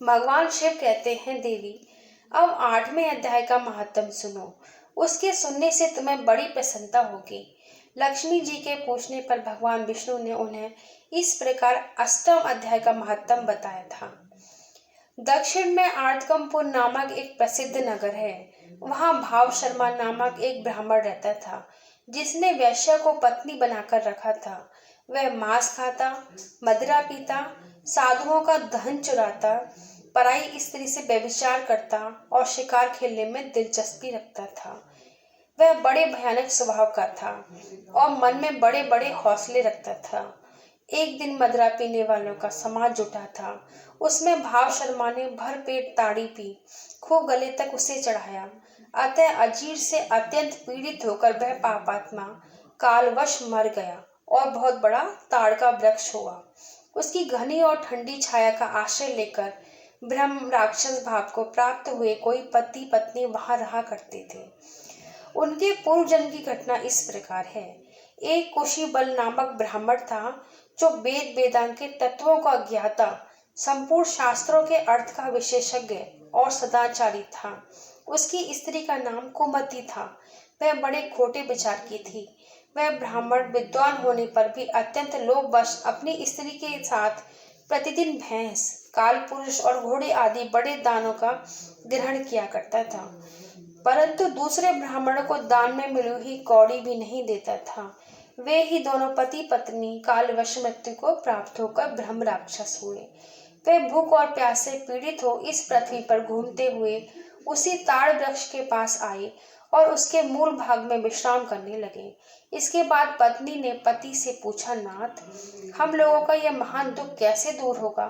भगवान शिव कहते हैं, देवी अब 8वें अध्याय का महात्म सुनो। उसके सुनने से तुम्हें बड़ी प्रसन्नता होगी। लक्ष्मी जी के पूछने पर भगवान विष्णु ने उन्हें इस प्रकार 8वें अध्याय का महात्म बताया था। दक्षिण में आर्तकमपुर नामक एक प्रसिद्ध नगर है। वहां भाव शर्मा नामक एक ब्राह्मण रहता था, जिसने वैश्या को पत्नी बनाकर रखा था। वह मांस खाता, मदिरा पीता, साधुओं का धन चुराता, पराई स्त्री से व्यभिचार करता और शिकार खेलने में दिलचस्पी रखता था। वह बड़े भयानक स्वभाव का था और मन में बड़े बड़े हौसले रखता था। एक दिन मदिरा पीने वालों का समाज जुटा था। उसमें भाव शर्मा ने भर पेट ताड़ी पी, खूब गले तक उसे चढ़ाया। अतः अजीर से अत्यंत पीड़ित होकर वह पापात्मा कालवश मर गया और बहुत बड़ा ताड़ का वृक्ष हुआ। उसकी घनी और ठंडी छाया का आश्रय लेकर ब्रह्म राक्षस भाव को प्राप्त हुए कोई पति पत्नी वहां रहा करते थे। उनके पूर्व जन्म की घटना इस प्रकार है। एक कुशी बल नामक ब्राह्मण था, जो वेद वेदांग के तत्वों का ज्ञाता, संपूर्ण शास्त्रों के अर्थ का विशेषज्ञ और सदाचारी था। उसकी स्त्री का नाम कुमति था। वह बड़े खोटे विचार की थी। वह ब्राह्मण विद्वान होने पर भी अत्यंत लोभवश अपनी स्त्री के साथ प्रतिदिन भैंस, काल पुरुष और घोड़े आदि बड़े दानों का ग्रहण किया करता था, परंतु दूसरे ब्राह्मणों को दान में मिली हुई कौड़ी भी नहीं देता था। वे ही दोनों पति पत्नी कालवश मृत्यु को प्राप्त होकर ब्रह्म राक्षस हुए। वे भूख और प्यास से पीड़ित हो इस पृथ्वी पर घूमते हुए उसी ताड़ वृक्ष के पास आए और उसके मूल भाग में विश्राम करने लगे। इसके बाद पत्नी ने पति से पूछा, नाथ, हम लोगों का यह महान दुख कैसे दूर होगा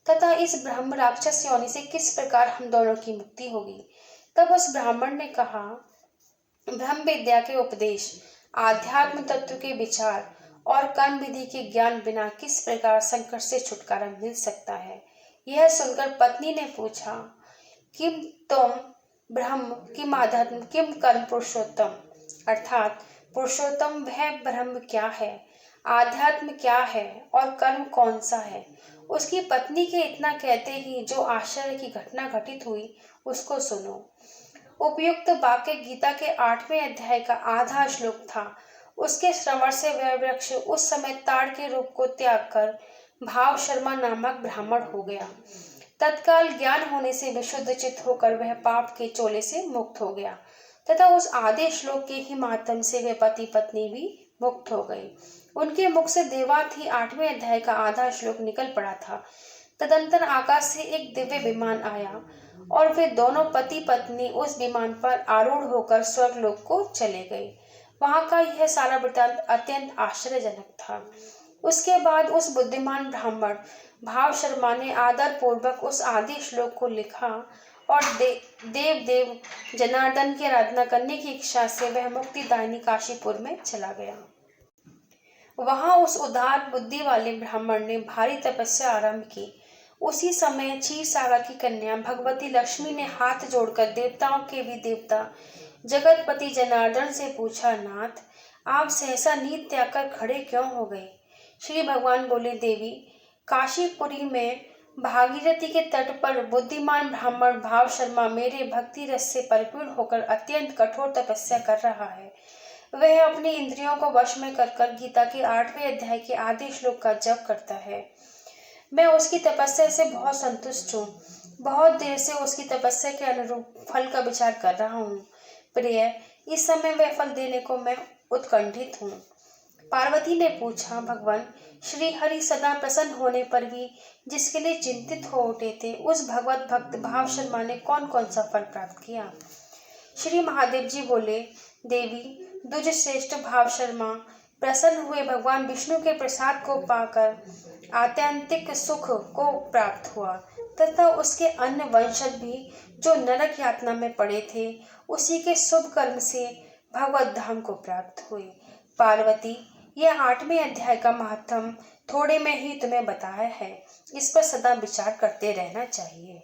तथा इस ब्रह्म राक्षस योनि से किस प्रकार हम दोनों की मुक्ति होगी। तब उस ब्राह्मण ने कहा, ब्रह्म विद्या के उपदेश, आध्यात्म तत्व के विचार और कर्म विधि के ज्ञान बिना किस प्रकार संकट से छुटकारा मिल सकता है। यह सुनकर पत्नी ने पूछा, किम तुम ब्रह्म, किम आध्यात्म, किम कर्म पुरुषोत्तम, अर्थात पुरुषोत्तम वह ब्रह्म क्या है, आध्यात्म क्या है और कर्म कौन सा है। उसकी पत्नी के इतना कहते ही जो आश्चर्य की घटना घटित हुई उसको सुनो। उपयुक्त वाक्य गीता के 8वें अध्याय का आधा श्लोक था। उसके श्रवण से वह वृक्ष उस समय ताड़ के रूप को त्याग कर भाव शर्मा नामक ब्राह्मण हो गया। तत्काल ज्ञान होने से विशुद्ध चित्त होकर वह पाप के चोले से मुक्त हो गया तथा उस आधे श्लोक के ही माध्यम से वे पति पत्नी भी मुक्त हो गए। उनके मुख से देवात ही 8वें अध्याय का आधा श्लोक निकल पड़ा था। तदंतर आकाश से एक दिव्य विमान आया और वे दोनों पति पत्नी उस विमान पर आरूढ़ होकर स्वर्गलोक को चले गए। वहां का यह सारा वृत्तांत अत्यंत आश्चर्यजनक था। उसके बाद उस बुद्धिमान ब्राह्मण भाव शर्मा ने आदर पूर्वक उस आदि श्लोक को लिखा और देव जनार्दन की आराधना करने की इच्छा से वह मुक्तिदायिनी काशीपुर में चला गया। वहां उस उदार बुद्धि वाले ब्राह्मण ने भारी तपस्या आरंभ की। उसी समय क्षीर सागर की कन्या भगवती लक्ष्मी ने हाथ जोड़कर देवताओं के भी देवता जगतपति जनार्दन से पूछा, नाथ, आप सहसा नींद त्याग कर खड़े क्यों हो गए। श्री भगवान बोले, देवी, काशीपुरी में भागीरथी के तट पर बुद्धिमान ब्राह्मण भाव शर्मा मेरे भक्ति रस से परिपूर्ण होकर अत्यंत कठोर तपस्या कर रहा है। वह अपनी इंद्रियों को वश में कर गीता के 8वें अध्याय के आधे श्लोक का जप करता है। मैं उसकी तपस्या से बहुत संतुष्ट हूँ। बहुत देर से उसकी तपस्या के अनुरूप फल का विचार कर रहा हूँ। प्रिय, इस समय वह फल देने को मैं उत्कंठित हूँ। पार्वती ने पूछा, भगवान श्री हरि सदा प्रसन्न होने पर भी जिसके लिए चिंतित हो उठे थे, उस भगवत भक्त भाव शर्मा ने कौन कौन सा फल प्राप्त किया। श्री महादेव जी बोले, देवी, द्विज श्रेष्ठ भाव शर्मा प्रसन्न हुए भगवान विष्णु के प्रसाद को पाकर आत्यंतिक सुख को प्राप्त हुआ तथा उसके अन्य वंशज भी जो नरक यातना में पड़े थे उसी के शुभ कर्म से भगवत धाम को प्राप्त हुए। पार्वती, यह 8वें अध्याय का महात्म थोड़े में ही तुम्हें बताया है। इस पर सदा विचार करते रहना चाहिए।